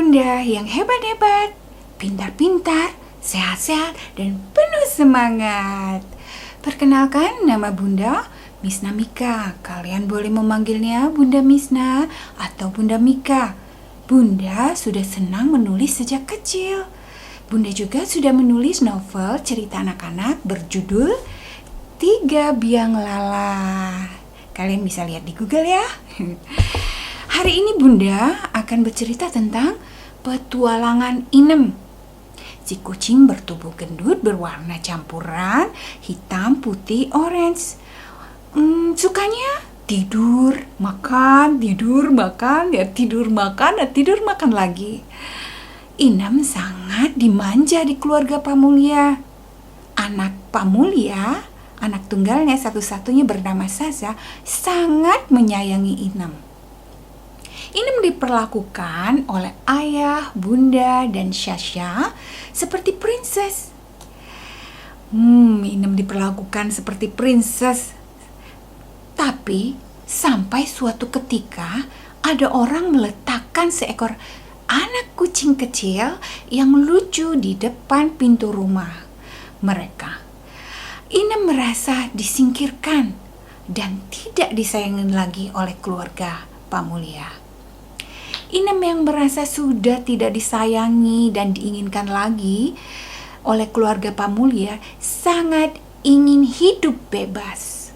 Bunda yang hebat-hebat, pintar-pintar, sehat-sehat, dan penuh semangat. Perkenalkan, nama Bunda Misna Mika. Kalian boleh memanggilnya Bunda Misna atau Bunda Mika. Bunda sudah senang menulis sejak kecil. Bunda juga sudah menulis novel cerita anak-anak berjudul Tiga Biang Lala. Kalian bisa lihat di Google ya. Hari ini Bunda akan bercerita tentang petualangan Inem. Si kucing bertubuh gendut berwarna campuran hitam, putih, orange. Sukanya tidur, makan, ya tidur, makan lagi. Inem sangat dimanja di keluarga Pamulia. Anak Pamulia, anak tunggalnya satu-satunya bernama Sasa, sangat menyayangi Inem. Inem diperlakukan oleh ayah, bunda, dan Sasha seperti princess. Inem diperlakukan seperti princess. Tapi sampai suatu ketika ada orang meletakkan seekor anak kucing kecil yang lucu di depan pintu rumah mereka. Inem merasa disingkirkan dan tidak disayangi lagi oleh keluarga Pamulia. Inem yang merasa sudah tidak disayangi dan diinginkan lagi oleh keluarga Pamulia sangat ingin hidup bebas.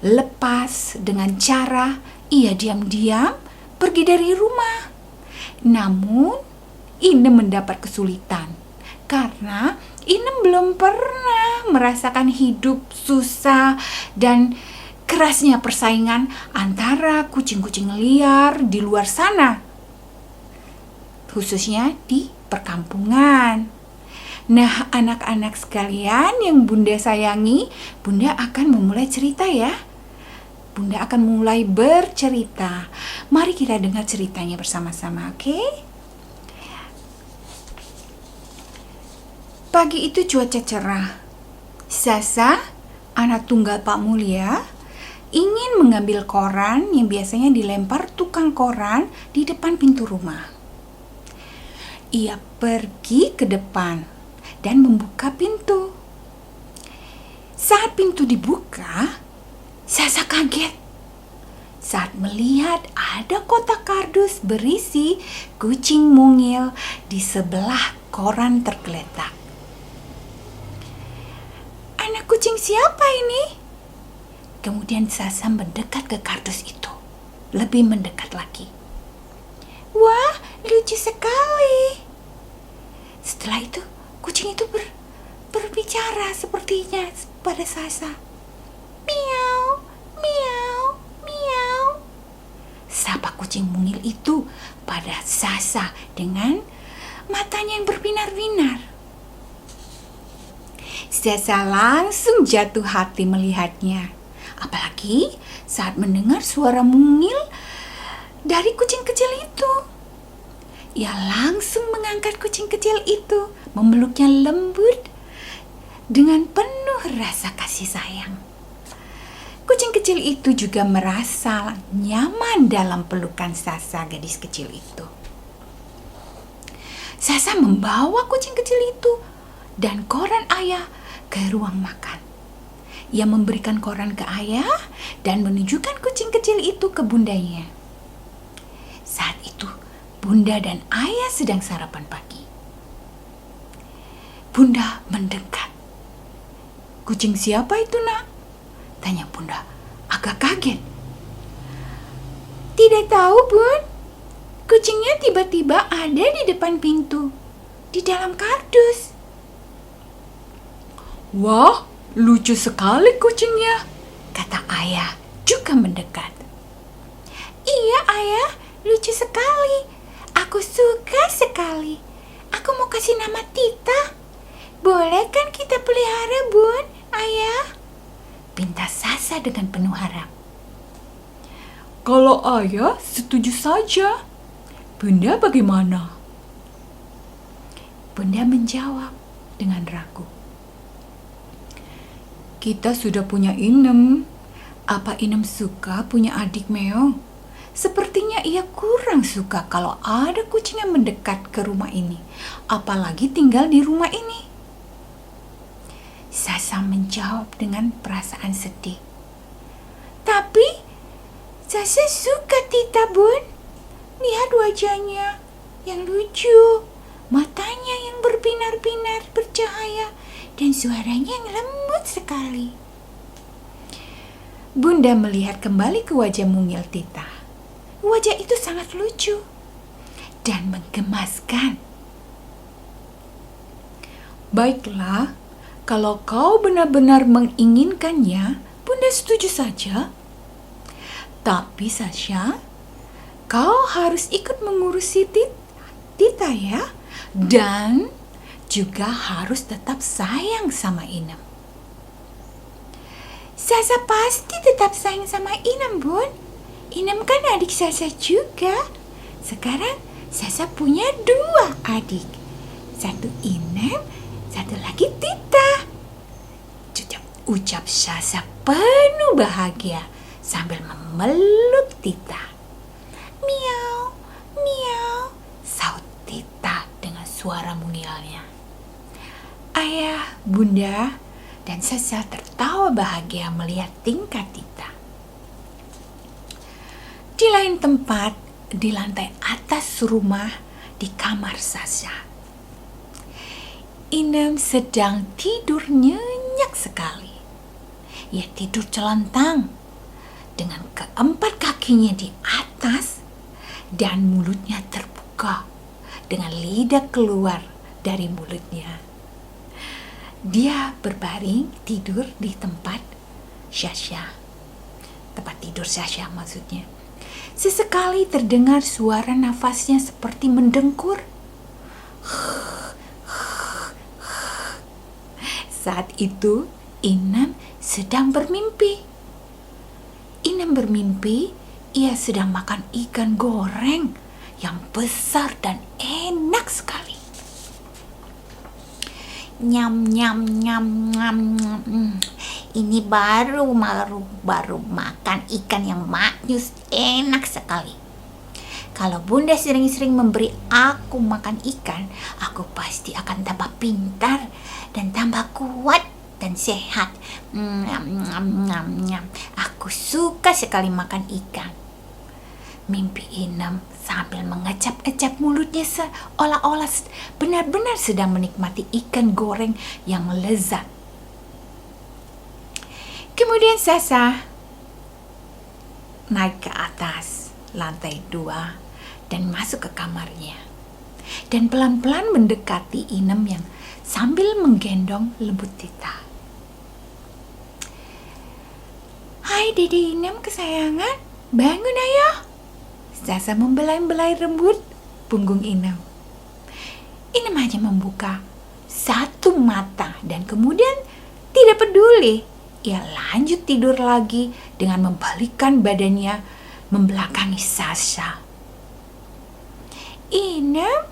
Lepas dengan cara ia diam-diam pergi dari rumah. Namun Inem mendapat kesulitan karena Inem belum pernah merasakan hidup susah dan kerasnya persaingan antara kucing-kucing liar di luar sana, khususnya di perkampungan. Nah, anak-anak sekalian yang Bunda sayangi, Bunda akan memulai cerita ya. Bunda akan mulai bercerita. Mari kita dengar ceritanya bersama-sama, oke? Pagi itu cuaca cerah. Sasa, anak tunggal Pamulia, ingin mengambil koran yang biasanya dilempar tukang koran di depan pintu rumah. Ia pergi ke depan dan membuka pintu. Saat pintu dibuka, Sasa kaget saat melihat ada kotak kardus berisi kucing mungil di sebelah koran tergeletak. Anak kucing siapa ini? Kemudian Sasa mendekat ke kardus itu, lebih mendekat lagi. Wah, lucu sekali. Setelah itu, kucing itu berbicara sepertinya pada Sasa. Miau, miau, miau. Sapa kucing mungil itu pada Sasa dengan matanya yang berbinar-binar. Sasa langsung jatuh hati melihatnya. Apalagi saat mendengar suara mungil dari kucing kecil itu. Ia langsung mengangkat kucing kecil itu, memeluknya lembut dengan penuh rasa kasih sayang. Kucing kecil itu juga merasa nyaman dalam pelukan Sasa, gadis kecil itu. Sasa membawa kucing kecil itu dan koran ayah ke ruang makan. Ia memberikan koran ke ayah dan menunjukkan kucing kecil itu ke bundanya. Saat itu, Bunda dan ayah sedang sarapan pagi. Bunda mendekat. Kucing siapa itu, nak? Tanya Bunda, agak kaget. Tidak tahu, Bun. Kucingnya tiba-tiba ada di depan pintu, di dalam kardus. Wah, lucu sekali kucingnya, kata ayah juga mendekat. Iya, ayah, lucu sekali. Aku suka sekali. Aku mau kasih nama Tita. Boleh kan kita pelihara, Bun, ayah? Pinta Sasa dengan penuh harap. Kalau ayah setuju saja. Bunda bagaimana? Bunda menjawab dengan ragu. Kita sudah punya Inem. Apa Inem suka punya adik meong? Sepertinya ia kurang suka kalau ada kucing yang mendekat ke rumah ini, apalagi tinggal di rumah ini. Sasa menjawab dengan perasaan sedih. Tapi Sasa suka Tita, Bun. Lihat wajahnya yang lucu, matanya yang berbinar-binar bercahaya, dan suaranya yang lembut sekali. Bunda melihat kembali ke wajah mungil Tita. Wajah itu sangat lucu dan menggemaskan. Baiklah, kalau kau benar-benar menginginkannya, Bunda setuju saja. Tapi Sasha, kau harus ikut mengurusi Tita ya, dan juga harus tetap sayang sama Inem. Sasa pasti tetap sayang sama Inem, Bun. Inem kan adik Sasa juga. Sekarang Sasa punya 2 adik. Satu Inem, satu lagi Tita. Ucap Sasa penuh bahagia sambil memeluk Tita. Miau, miau, saut Tita dengan suara mungilnya. Ayah, Bunda, dan Sasa tertawa bahagia melihat tingkah Tita. Di lain tempat, di lantai atas rumah, di kamar Sasa, Inem sedang tidur nyenyak sekali. Ia tidur celentang dengan keempat kakinya di atas dan mulutnya terbuka dengan lidah keluar dari mulutnya. Dia berbaring tidur di tempat tidur Sasha maksudnya. Sesekali terdengar suara nafasnya seperti mendengkur. Saat itu Inem sedang bermimpi. Inem bermimpi ia sedang makan ikan goreng yang besar dan enak sekali. Nyam nyam nyam nyam. Ini baru makan ikan yang maknyus, enak sekali. Kalau Bunda sering-sering memberi aku makan ikan, aku pasti akan tambah pintar dan tambah kuat dan sehat. Aku suka sekali makan ikan. Mimpi Inem sambil mengecap-ecap mulutnya seolah-olah benar-benar sedang menikmati ikan goreng yang lezat. Kemudian Sasa naik ke atas lantai 2 dan masuk ke kamarnya. Dan pelan-pelan mendekati Inem yang sambil menggendong lembut Tita. Hai Dede Inem kesayangan, bangun ayo. Sasa membelai-belai rambut punggung Inem. Inem hanya membuka satu mata dan kemudian tidak peduli. Ia lanjut tidur lagi dengan membalikkan badannya membelakangi Sasa. Inem,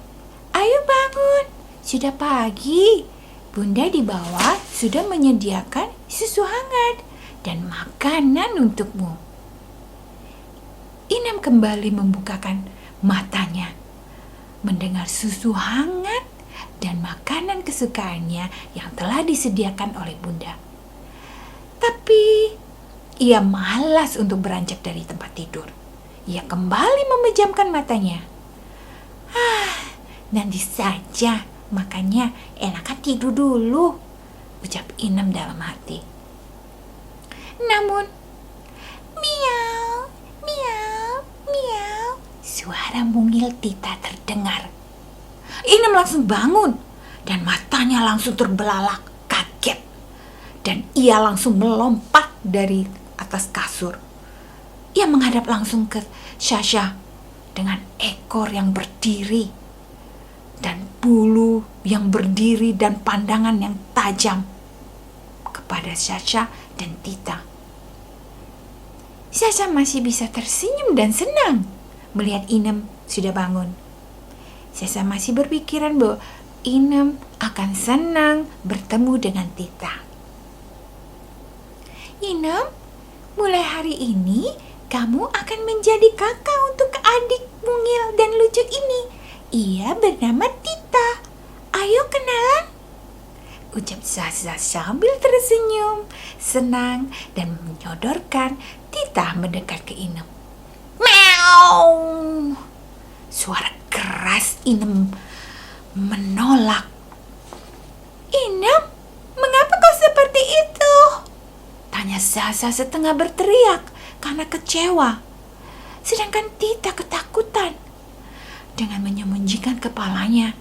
ayo bangun. Sudah pagi. Bunda di bawah sudah menyediakan susu hangat dan makanan untukmu. Inem kembali membukakan matanya, mendengar susu hangat dan makanan kesukaannya yang telah disediakan oleh Bunda. Tapi ia malas untuk beranjak dari tempat tidur. Ia kembali memejamkan matanya. Nanti saja makannya, enakan tidur dulu, ucap Inem dalam hati. Namun, miau, miau, miau, suara mungil Tita terdengar. Inem langsung bangun dan matanya langsung terbelalak kaget. Dan ia langsung melompat dari atas kasur. Ia menghadap langsung ke Sasha dengan ekor yang berdiri dan bulu yang berdiri dan pandangan yang tajam kepada Sasha dan Tita. Sasha masih bisa tersenyum dan senang melihat Inem sudah bangun. Sasha masih berpikiran bahwa Inem akan senang bertemu dengan Tita. Inem, mulai hari ini kamu akan menjadi kakak untuk adik mungil dan lucu ini. Ia bernama Tita. Ayo kenalan, ucap Zaza sambil tersenyum, senang dan menyodorkan Tita mendekat ke Inem. Meow! Suara keras Inem menolak. Inem, mengapa kau seperti itu? Tanya Zaza setengah berteriak karena kecewa. Sedangkan Tita ketakutan dengan menyembunyikan kepalanya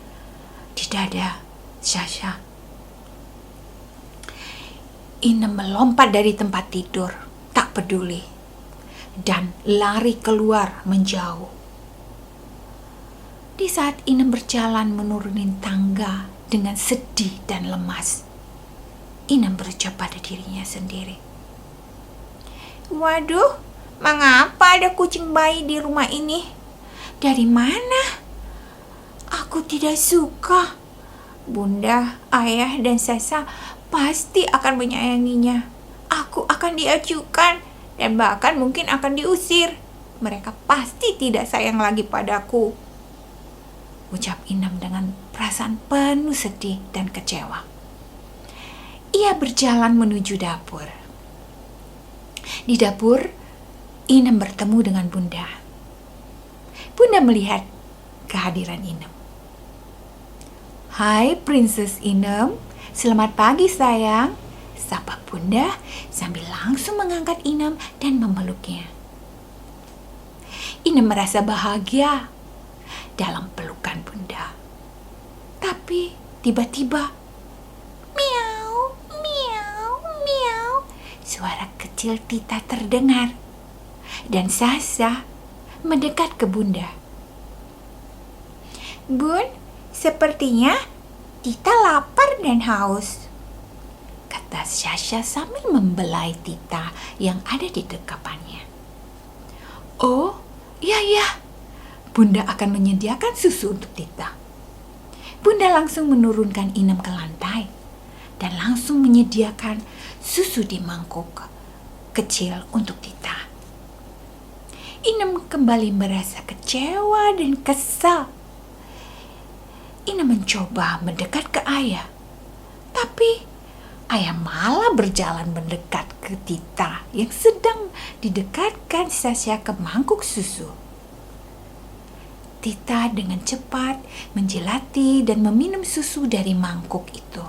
di dada Zaza. Inem melompat dari tempat tidur, tak peduli, dan lari keluar menjauh. Di saat Inem berjalan menurunin tangga dengan sedih dan lemas, Inem berucap pada dirinya sendiri, waduh, mengapa ada kucing bayi di rumah ini? Dari mana? Aku tidak suka. Bunda, ayah, dan Sasa pasti akan menyayanginya. Aku akan diacukan dan bahkan mungkin akan diusir. Mereka pasti tidak sayang lagi padaku, ucap Inem dengan perasaan penuh sedih dan kecewa. Ia berjalan menuju dapur. Di dapur, Inem bertemu dengan Bunda. Bunda melihat kehadiran Inem. Hai Princess Inem, selamat pagi sayang, sapa Bunda sambil langsung mengangkat Inem dan memeluknya. Inem merasa bahagia dalam pelukan Bunda. Tapi tiba-tiba, miau, miau, miau, suara kecil Tita terdengar dan Zaza mendekat ke Bunda. Bun, sepertinya Tita lapar dan haus, kata Zaza sambil membelai Tita yang ada di dekapannya. Oh, iya, Bunda akan menyediakan susu untuk Tita. Bunda langsung menurunkan Inem ke lantai dan langsung menyediakan susu di mangkuk kecil untuk Tita. Inem kembali merasa kecewa dan kesal. Inem mencoba mendekat ke ayah, tapi ayah malah berjalan mendekat ke Tita yang sedang didekatkan Zaza ke mangkuk susu. Tita dengan cepat menjelati dan meminum susu dari mangkuk itu.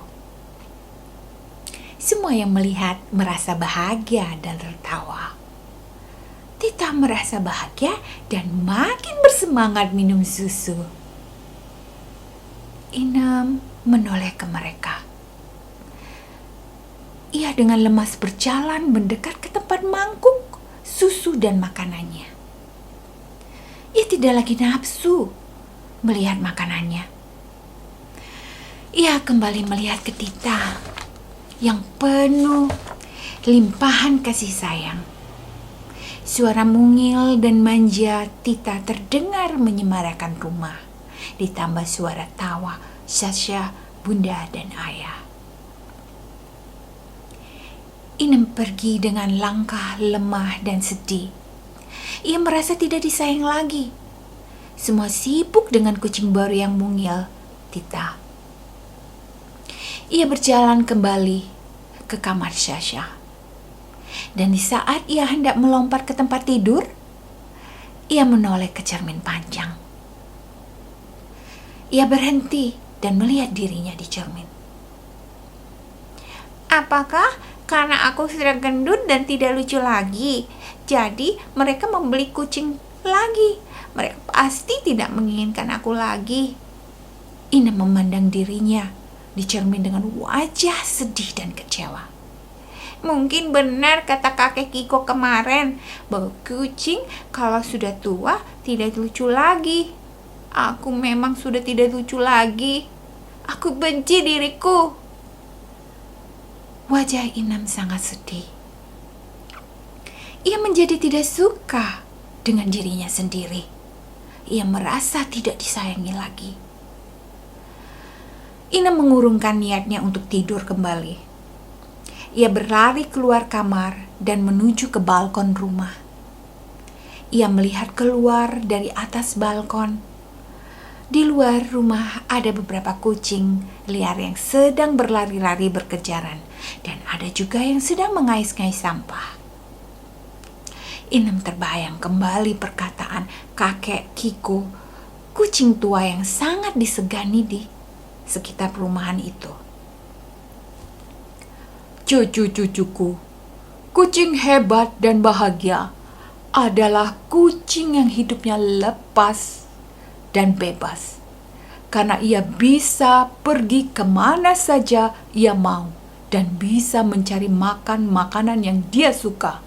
Semua yang melihat merasa bahagia dan tertawa. Tita merasa bahagia dan makin bersemangat minum susu. Inem menoleh ke mereka. Ia dengan lemas berjalan mendekat ke tempat mangkuk susu dan makanannya. Ia tidak lagi nafsu melihat makanannya. Ia kembali melihat ke Tita yang penuh limpahan kasih sayang. Suara mungil dan manja Tita terdengar menyemarakan rumah, ditambah suara tawa Zaza, Bunda, dan ayah. Inem pergi dengan langkah lemah dan sedih. Ia merasa tidak disayang lagi. Semua sibuk dengan kucing baru yang mungil, Tita. Ia berjalan kembali ke kamar Zaza. Dan di saat ia hendak melompat ke tempat tidur, ia menoleh ke cermin panjang. Ia berhenti dan melihat dirinya di cermin. Apakah karena aku sudah gendut dan tidak lucu lagi, jadi mereka membeli kucing lagi? Mereka pasti tidak menginginkan aku lagi. Inem memandang dirinya di cermin dengan wajah sedih dan kecewa. Mungkin benar kata kakek Kiko kemarin, bahwa kucing kalau sudah tua tidak lucu lagi. Aku memang sudah tidak lucu lagi. Aku benci diriku. Wajah Inem sangat sedih. Ia menjadi tidak suka dengan dirinya sendiri. Ia merasa tidak disayangi lagi. Inem mengurungkan niatnya untuk tidur kembali. Ia berlari keluar kamar dan menuju ke balkon rumah. ia melihat keluar dari atas balkon. Di luar rumah ada beberapa kucing liar yang sedang berlari-lari berkejaran, dan ada juga yang sedang mengais-ngais sampah. Inem terbayang kembali perkataan kakek Kiko, kucing tua yang sangat disegani di sekitar perumahan itu. Cucu-cucuku, kucing hebat dan bahagia adalah kucing yang hidupnya lepas dan bebas, karena ia bisa pergi kemana saja ia mau dan bisa mencari makanan yang dia suka.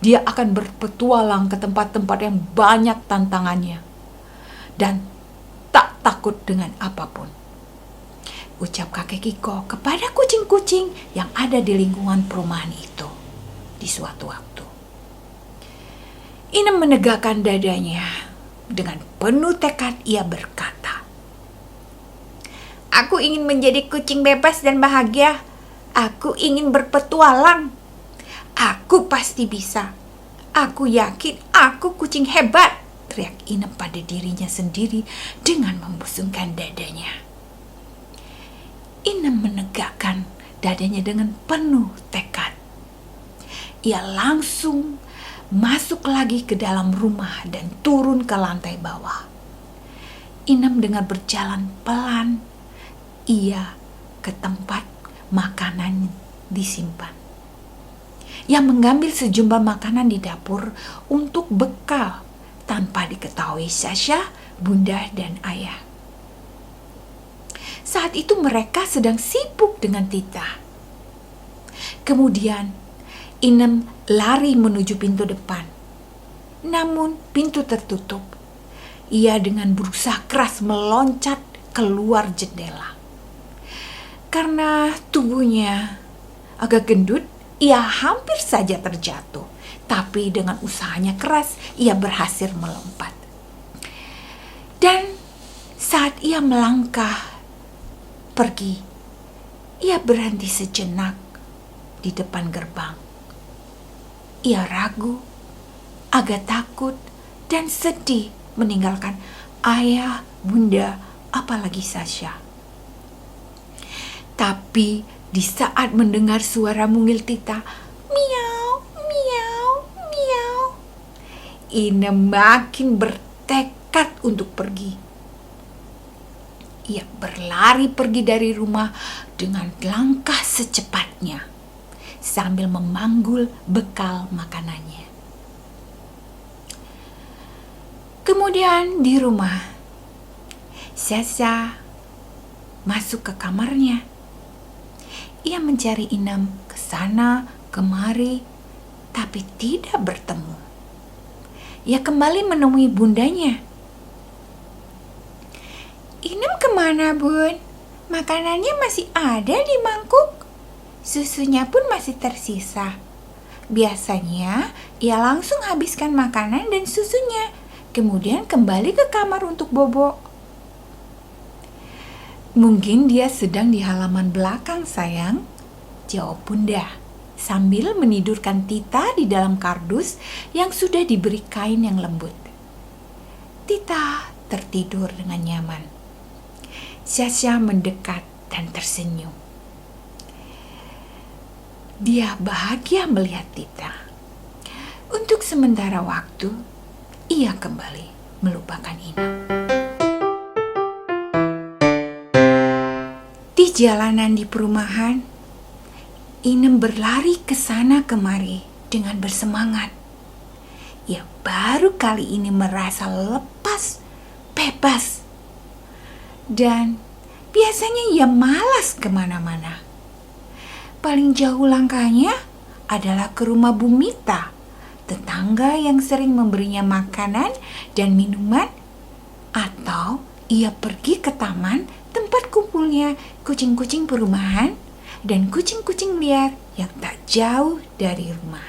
Dia akan berpetualang ke tempat-tempat yang banyak tantangannya dan tak takut dengan apapun, ucap kakek Kiko kepada kucing-kucing yang ada di lingkungan perumahan itu di suatu waktu. Inem menegakkan dadanya. Dengan penuh tekad ia berkata, "Aku ingin menjadi kucing bebas dan bahagia. Aku ingin berpetualang. Aku pasti bisa. Aku yakin aku kucing hebat," teriak Inem pada dirinya sendiri dengan membusungkan dadanya. Inem menegakkan dadanya dengan penuh tekad. Ia langsung masuk lagi ke dalam rumah dan turun ke lantai bawah. Inem dengan berjalan pelan, ia ke tempat makanan disimpan. Ia mengambil sejumlah makanan di dapur untuk bekal tanpa diketahui Sasha, Bunda, dan Ayah. Saat itu mereka sedang sibuk dengan Tita. Kemudian Inem lari menuju pintu depan. Namun pintu tertutup. Ia dengan berusaha keras meloncat keluar jendela. Karena tubuhnya agak gendut, ia hampir saja terjatuh. Tapi dengan usahanya keras, ia berhasil melompat. Dan saat ia melangkah pergi, ia berhenti sejenak di depan gerbang. Ia ragu, agak takut, dan sedih meninggalkan Ayah, Bunda, apalagi Sasha. Tapi di saat mendengar suara mungil Tita, miau, miau, miau, Inem makin bertekad untuk pergi. Ia berlari pergi dari rumah dengan langkah secepatnya, sambil memanggul bekal makanannya. Kemudian di rumah, Sasha masuk ke kamarnya. Ia mencari Inem ke sana kemari, tapi tidak bertemu. Ia kembali menemui bundanya. "Inem kemana, Bun? Makanannya masih ada di mangkuk. Susunya pun masih tersisa. Biasanya ia langsung habiskan makanan dan susunya, kemudian kembali ke kamar untuk bobo." "Mungkin dia sedang di halaman belakang, sayang," jawab Bunda, sambil menidurkan Tita di dalam kardus yang sudah diberi kain yang lembut. Tita tertidur dengan nyaman. Sasha mendekat dan tersenyum. Dia bahagia melihat Tita. Untuk sementara waktu, ia kembali melupakan Inem. Di jalanan di perumahan, Inem berlari ke sana kemari dengan bersemangat. Ia baru kali ini merasa lepas, bebas. Dan biasanya ia malas kemana-mana. Paling jauh langkahnya adalah ke rumah Bu Mita, tetangga yang sering memberinya makanan dan minuman, atau ia pergi ke taman tempat kumpulnya kucing-kucing perumahan dan kucing-kucing liar yang tak jauh dari rumah.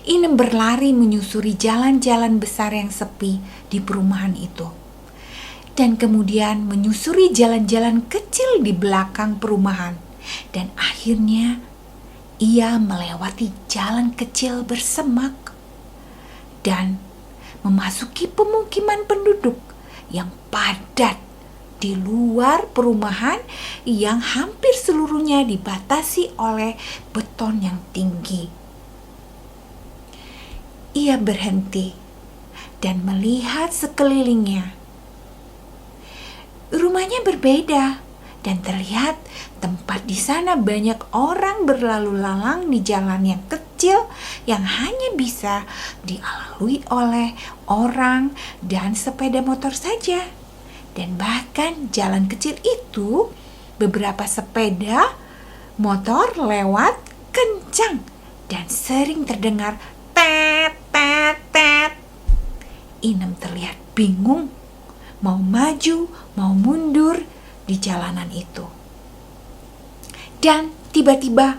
Inem berlari menyusuri jalan-jalan besar yang sepi di perumahan itu, dan kemudian menyusuri jalan-jalan kecil di belakang perumahan. Dan akhirnya ia melewati jalan kecil bersemak. dan memasuki pemukiman penduduk yang padat di luar perumahan yang hampir seluruhnya dibatasi oleh beton yang tinggi. Ia berhenti dan melihat sekelilingnya. Rumahnya berbeda dan terlihat tempat di sana banyak orang berlalu lalang di jalan yang kecil yang hanya bisa dilalui oleh orang dan sepeda motor saja. Dan bahkan jalan kecil itu beberapa sepeda motor lewat kencang dan sering terdengar tet tet tet. Inem terlihat bingung, mau maju, mau mundur di jalanan itu. Dan tiba-tiba,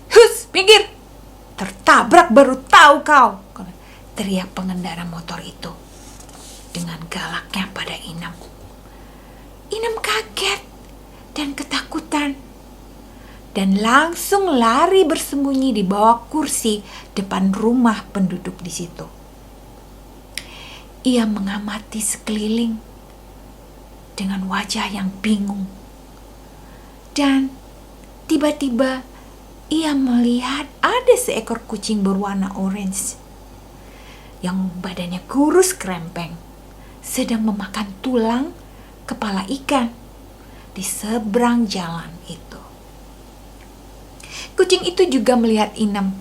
"Hus, minggir! Tertabrak baru tahu kau!" teriak pengendara motor itu dengan galaknya pada Inem. Inem kaget dan ketakutan dan langsung lari bersembunyi di bawah kursi depan rumah penduduk di situ. Ia mengamati sekeliling dengan wajah yang bingung. Dan tiba-tiba ia melihat ada seekor kucing berwarna orange yang badannya kurus krempeng sedang memakan tulang kepala ikan di seberang jalan itu. Kucing itu juga melihat Inem.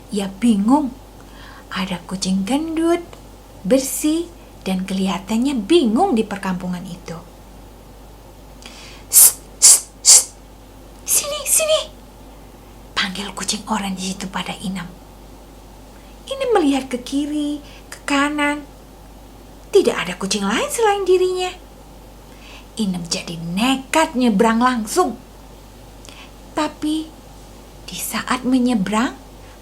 Ia bingung. Ada kucing gendut, bersih, dan kelihatannya bingung di perkampungan itu. "Sini, sini!" panggil kucing orange itu pada Inem. Inem melihat ke kiri, ke kanan. Tidak ada kucing lain selain dirinya. Inem jadi nekat nyebrang langsung. Tapi di saat menyeberang,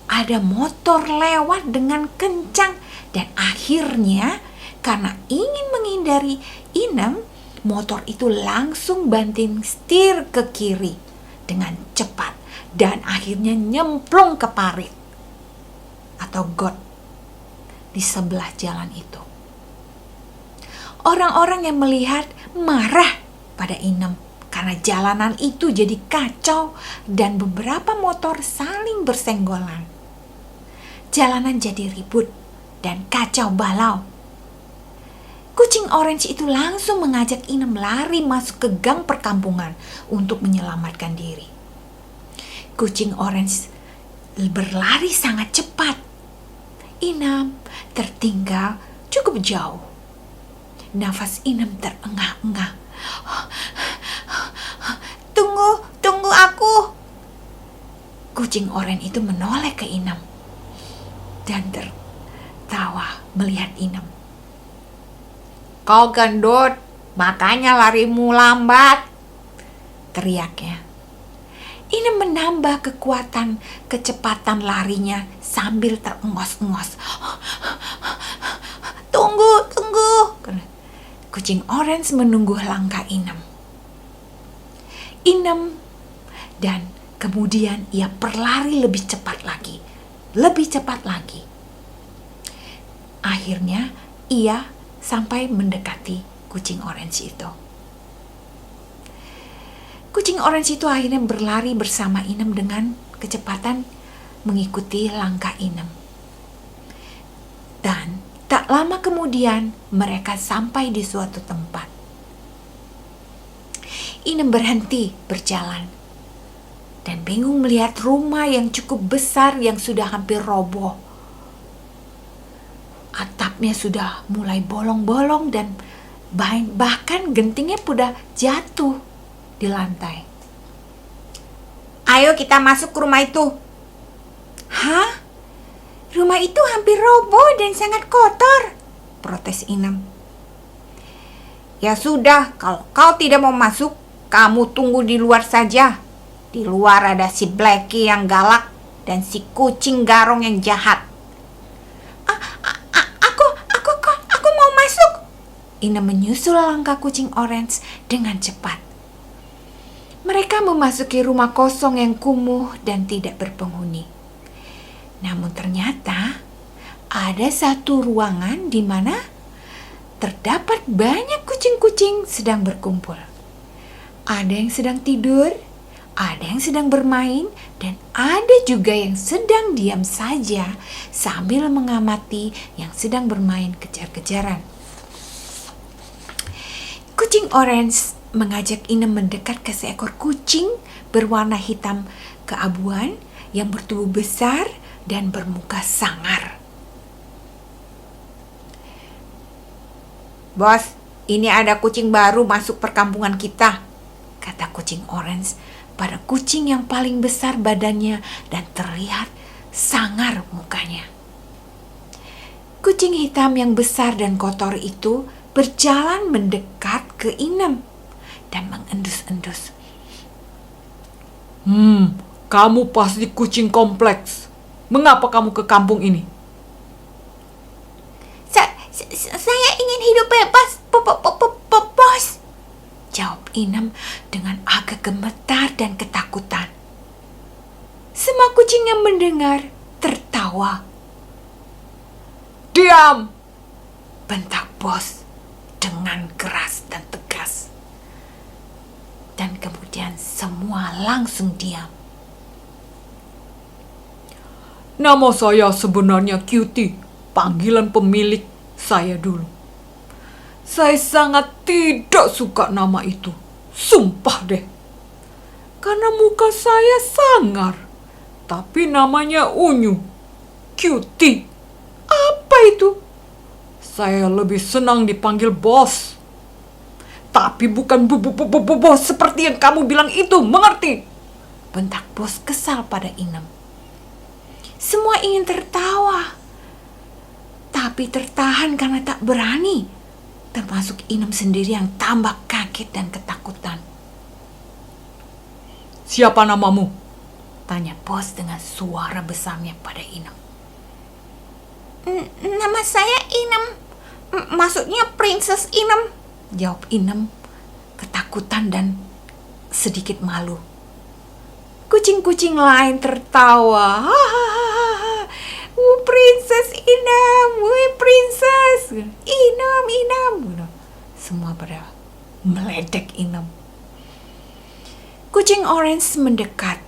ada motor lewat dengan kencang dan akhirnya karena ingin menghindari Inem, motor itu langsung banting setir ke kiri dengan cepat dan akhirnya nyemplung ke parit atau got di sebelah jalan itu. Orang-orang yang melihat marah pada Inem karena jalanan itu jadi kacau dan beberapa motor saling bersenggolan. Jalanan jadi ribut dan kacau balau. Kucing orange itu langsung mengajak Inem lari masuk ke gang perkampungan untuk menyelamatkan diri. Kucing orange berlari sangat cepat. Inem tertinggal cukup jauh. Nafas Inem terengah-engah. Tunggu aku. Kucing oranye itu menoleh ke Inem dan tertawa melihat Inem. "Kau gendut, makanya larimu lambat," teriaknya. Inem menambah kecepatan larinya sambil terengos-engos. Tunggu. Kucing orange menunggu langkah Inem. Dan kemudian ia berlari lebih cepat lagi. Akhirnya ia sampai mendekati kucing orange itu. Kucing orange itu akhirnya berlari bersama Inem dengan kecepatan mengikuti langkah Inem. Dan tak lama kemudian mereka sampai di suatu tempat. Inem berhenti berjalan dan bingung melihat rumah yang cukup besar yang sudah hampir roboh. Atapnya sudah mulai bolong-bolong dan bahkan gentingnya sudah jatuh di lantai. "Ayo kita masuk ke rumah itu." "Hah? Rumah itu hampir roboh dan sangat kotor," protes Inem. "Ya sudah, kalau kau tidak mau masuk, kamu tunggu di luar saja. Di luar ada si Blackie yang galak dan si kucing garong yang jahat." Aku mau masuk." Inem menyusul langkah kucing orange dengan cepat. Mereka memasuki rumah kosong yang kumuh dan tidak berpenghuni. Namun ternyata ada satu ruangan di mana terdapat banyak kucing-kucing sedang berkumpul. Ada yang sedang tidur, ada yang sedang bermain, dan ada juga yang sedang diam saja sambil mengamati yang sedang bermain kejar-kejaran. Kucing orange mengajak Inem mendekat ke seekor kucing berwarna hitam keabuan yang bertubuh besar dan bermuka sangar. "Bos, ini ada kucing baru masuk perkampungan kita," kata kucing orange pada kucing yang paling besar badannya dan terlihat sangar mukanya. Kucing hitam yang besar dan kotor itu berjalan mendekat ke Inem dan mengendus-endus. Kamu pasti kucing kompleks. Mengapa kamu ke kampung ini?" Saya ingin hidup bebas, bos, jawab Inem dengan agak gemetar dan ketakutan. Semua kucing yang mendengar tertawa. "Diam!" bentak bos dengan keras dan tegas. Dan kemudian semua langsung diam. "Nama saya sebenarnya Cutie, panggilan pemilik saya dulu. Saya sangat tidak suka nama itu. Sumpah deh. Karena muka saya sangar, tapi namanya unyu. Cutie. Apa itu? Saya lebih senang dipanggil bos. Tapi bukan bos seperti yang kamu bilang itu, mengerti?" bentak bos kesal pada Inem. Semua ingin tertawa, tapi tertahan karena tak berani, termasuk Inem sendiri yang tambah kaget dan ketakutan. "Siapa namamu?" tanya bos dengan suara besarnya pada Inem. "Nama saya Inem, maksudnya Princess Inem," jawab Inem ketakutan dan sedikit malu. Kucing-kucing lain tertawa. Princess Inem, Princess Inem. Semua pada meledek Inem. Kucing orange mendekat.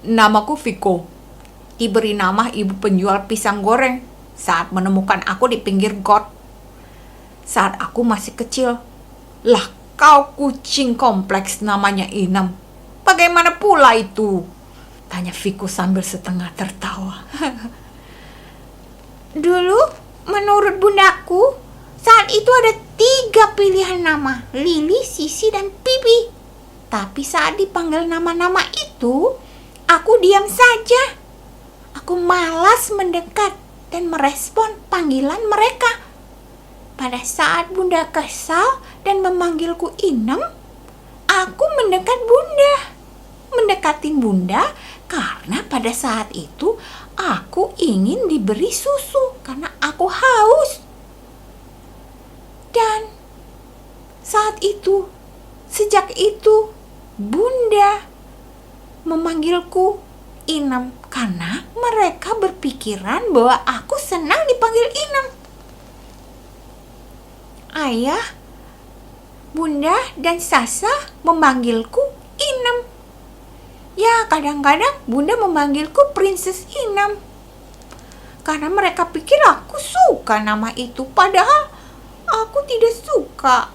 "Namaku Viko. Diberi nama ibu penjual pisang goreng saat menemukan aku di pinggir got. Saat aku masih kecil." "Lah, kau kucing kompleks namanya Inem. Bagaimana pula itu?" tanya Viko sambil setengah tertawa. "Dulu, menurut bundaku, saat itu ada 3 pilihan nama, Lili, Sisi, dan Pipi. Tapi saat dipanggil nama-nama itu, aku diam saja. Aku malas mendekat dan merespon panggilan mereka. Pada saat bunda kesal dan memanggilku Inem, aku mendekatin bunda karena pada saat itu aku ingin diberi susu karena aku haus. Dan sejak itu bunda memanggilku Inem karena mereka berpikiran bahwa aku senang dipanggil Inem. Ayah, bunda, dan Sasa memanggilku Inem. Ya, kadang-kadang bunda memanggilku Princess Inem karena mereka pikir aku suka nama itu, padahal aku tidak suka,"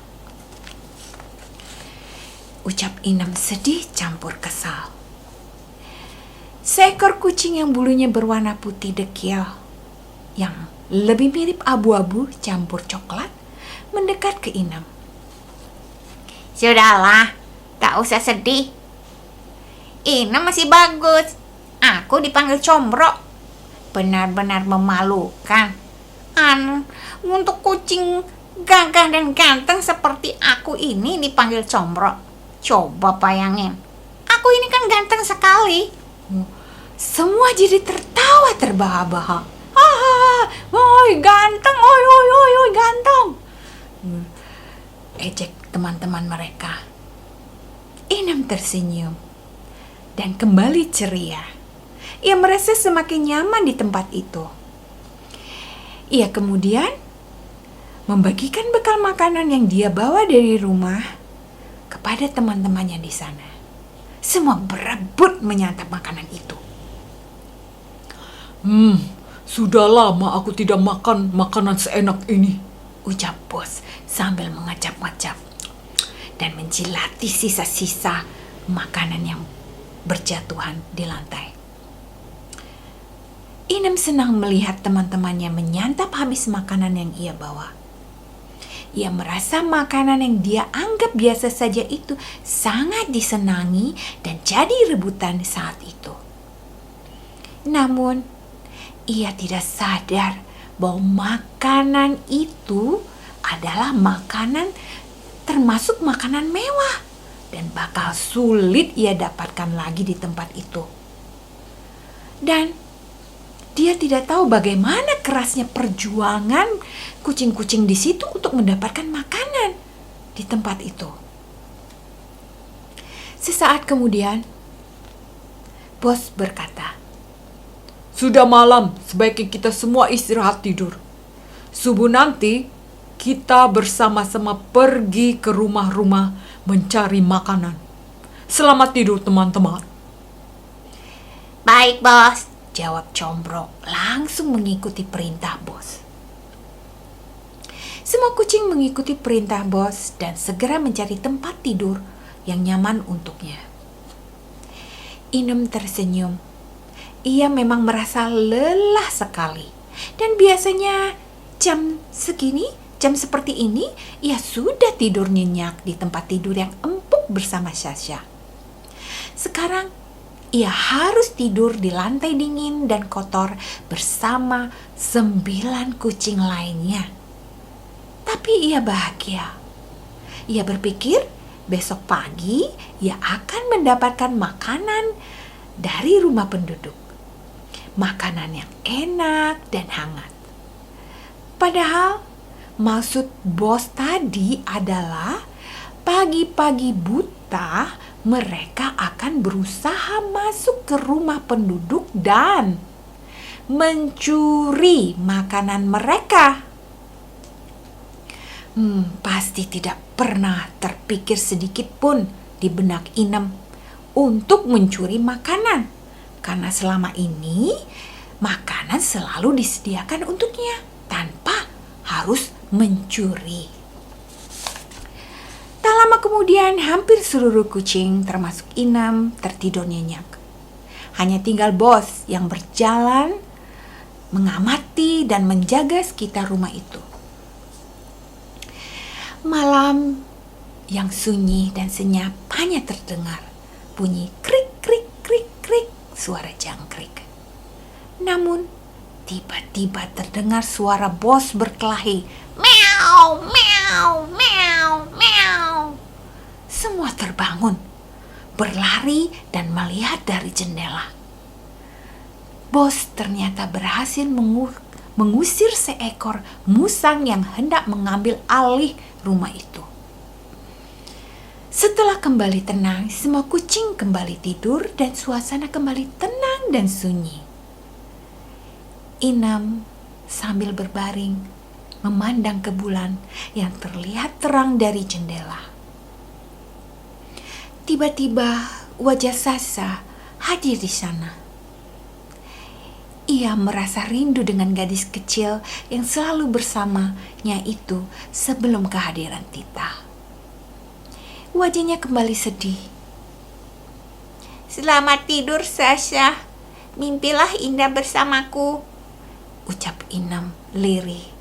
ucap Inem sedih campur kesal. Seekor kucing yang bulunya berwarna putih dekil, yang lebih mirip abu-abu campur coklat, mendekat ke Inem. "Sudahlah, tak usah sedih. Inem masih bagus. Aku dipanggil Combro. Benar-benar memalukan. Untuk kucing gagah dan ganteng seperti aku ini dipanggil Combro. Coba bayangin. Aku ini kan ganteng sekali." Semua jadi tertawa terbahak-bahak. "Oi ganteng, oi ganteng," ejek teman-teman mereka. Inem tersenyum dan kembali ceria. ia merasa semakin nyaman di tempat itu. Ia kemudian membagikan bekal makanan yang dia bawa dari rumah kepada teman-temannya di sana. Semua berebut menyantap makanan itu. Sudah lama aku tidak makan makanan seenak ini, ucap bos sambil mengacap-ngacap dan menjilati sisa-sisa makanan yang berjatuhan di lantai. Inem senang melihat teman-temannya menyantap habis makanan yang ia bawa. Ia merasa makanan yang dia anggap biasa saja itu sangat disenangi dan jadi rebutan saat itu. Namun, ia tidak sadar bahwa makanan itu adalah makanan termasuk makanan mewah dan bakal sulit ia dapatkan lagi di tempat itu. Dan dia tidak tahu bagaimana kerasnya perjuangan kucing-kucing di situ untuk mendapatkan makanan di tempat itu. Sesaat kemudian, bos berkata, sudah malam, sebaiknya kita semua istirahat tidur. Subuh nanti, kita bersama-sama pergi ke rumah-rumah mencari makanan. Selamat tidur teman-teman. Baik bos, jawab Combrok langsung mengikuti perintah bos. Semua kucing mengikuti perintah bos dan segera mencari tempat tidur yang nyaman untuknya. Inem tersenyum. Ia memang merasa lelah sekali. Dan biasanya jam seperti ini, ia sudah tidur nyenyak di tempat tidur yang empuk bersama Sasha. Sekarang, ia harus tidur di lantai dingin dan kotor bersama 9 kucing lainnya. Tapi ia bahagia. Ia berpikir besok pagi ia akan mendapatkan makanan dari rumah penduduk. Makanan yang enak dan hangat. Padahal maksud bos tadi adalah pagi-pagi buta mereka akan berusaha masuk ke rumah penduduk dan mencuri makanan mereka. Pasti tidak pernah terpikir sedikit pun di benak Inem untuk mencuri makanan. Karena selama ini makanan selalu disediakan untuknya tanpa harus mencuri. Tak lama kemudian hampir seluruh kucing termasuk Inem tertidur nyenyak. Hanya tinggal bos yang berjalan mengamati dan menjaga sekitar rumah itu. Malam yang sunyi dan senyap hanya terdengar bunyi krik krik krik krik suara jangkrik. Namun tiba-tiba terdengar suara bos berkelahi, meow meow meow meow. Semua terbangun, berlari dan melihat dari jendela. Bos ternyata berhasil mengusir seekor musang yang hendak mengambil alih rumah itu. Setelah kembali tenang, semua kucing kembali tidur dan suasana kembali tenang dan sunyi. Inem sambil berbaring memandang ke bulan yang terlihat terang dari jendela. Tiba-tiba wajah Sasha hadir di sana. Ia merasa rindu dengan gadis kecil yang selalu bersamanya itu sebelum kehadiran Tita. Wajahnya kembali sedih. Selamat tidur Sasha, mimpilah indah bersamaku, ucap Inem lirih.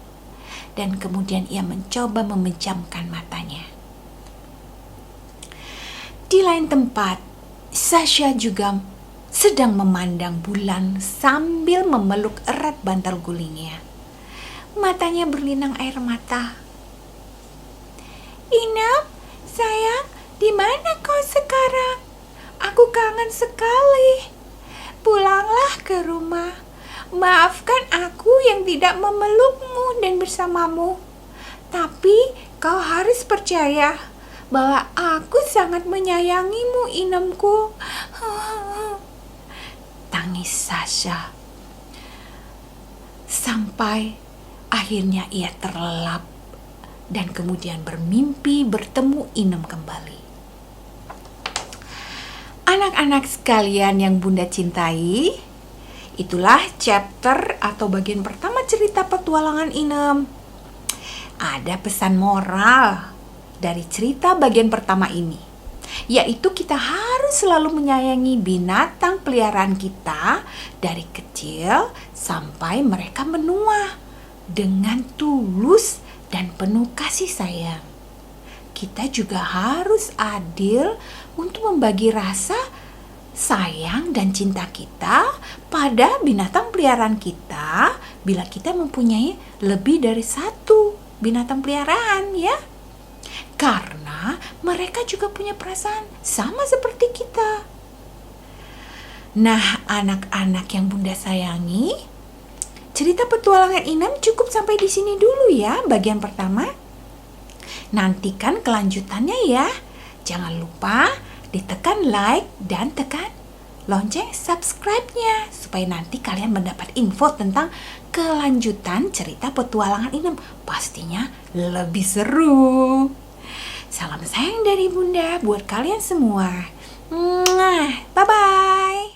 Dan kemudian ia mencoba memejamkan matanya. Di lain tempat, Sasha juga sedang memandang bulan sambil memeluk erat bantal gulingnya. Matanya berlinang air mata. Inem, sayang, di mana kau sekarang? Aku kangen sekali. Pulanglah ke rumah. Maafkan aku yang tidak memelukmu dan bersamamu. Tapi kau harus percaya bahwa aku sangat menyayangimu, Inemku. Tangis menangis Sasha. Sampai akhirnya ia terlelap dan kemudian bermimpi bertemu Inem kembali. Anak-anak sekalian yang Bunda cintai, itulah chapter atau bagian pertama cerita petualangan Inem. Ada pesan moral dari cerita bagian pertama ini, yaitu kita harus selalu menyayangi binatang peliharaan kita dari kecil sampai mereka menua dengan tulus dan penuh kasih sayang. Kita juga harus adil untuk membagi rasa sayang dan cinta kita pada binatang peliharaan kita bila kita mempunyai lebih dari satu binatang peliharaan, ya. Karena mereka juga punya perasaan sama seperti kita. Nah, anak-anak yang Bunda sayangi, cerita petualangan Inem cukup sampai di sini dulu ya, bagian pertama. Nantikan kelanjutannya ya. Jangan lupa ditekan like dan tekan lonceng subscribe-nya supaya nanti kalian mendapat info tentang kelanjutan cerita petualangan Inem. Pastinya lebih seru. Salam sayang dari Bunda buat kalian semua. Bye-bye.